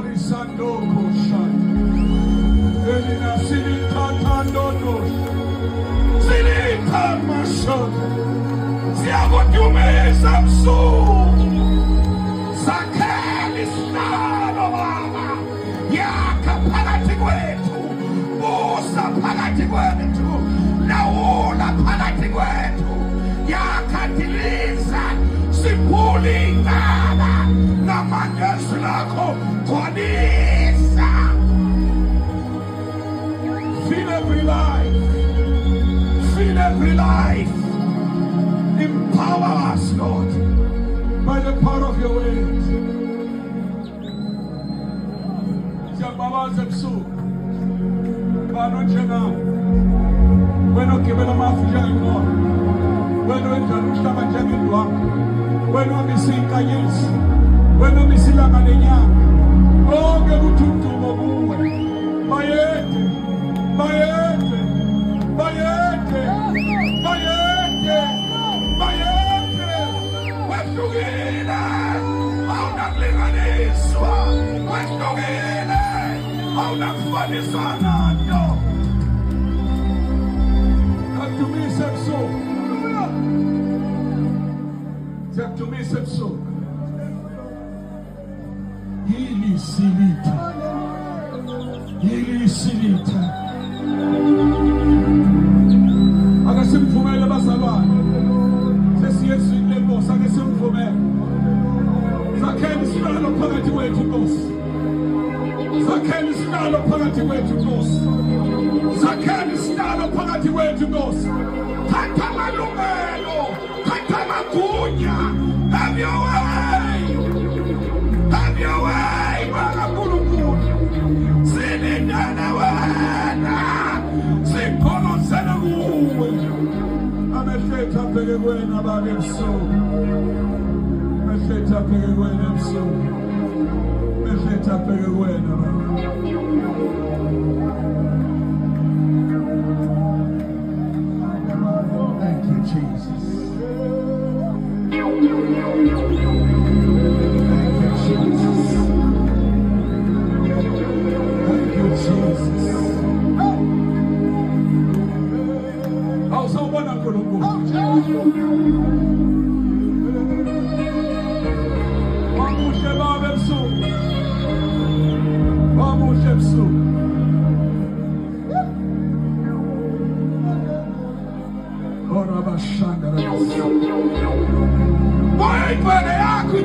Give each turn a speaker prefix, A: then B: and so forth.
A: Sandoko Shai. Elina Silita Tandonos. Silita Mashon. Siagotumeza msu. Sakeli Salo Mama. Yaka Pagati Gwetu. Musa Pagati Gwetu. Naula Pagati Gwetu. Yaka Tiliza. Sipuli Nana. Namanyesu lako Kwanisa. Feel every life. Feel every life. Empower us, Lord, by the power of your words. Baba Zepsu. Banojena. Bueno kibela mafija ino. Bueno enjarushta majemi dwa. Bueno misinka Yesu. Bueno misila manenya. Oge bututu bobuwe. Bayete. Bayete. Bayete. Bayete. Bayete. Westugina. Auna linganiswa. Westugina. Auna kufanisana. No. Zaktumise pso. Zaktumise pso. Hili silita. Hili silita. Akasimfumele bazalwane. Sesi Yesu inlembosa akasimfumele. Zakhele isidalo phakathi kwethu Nkosi. Zakhele isidalo phakathi kwethu Nkosi. Zakhele isidalo phakathi kwethu Nkosi. Thatha amalungelo. Thatha amagunya. Have your way. Have your way, Bakankulunkulu. Sinindana wena. Sikhona sena kuwe. Amehletha abheke kuwena baba ebusuku. Amehletha abheke kuwena ebusuku. Amehletha abheke kuwena baba. Thank you, Jesus. Vai, vai, é água e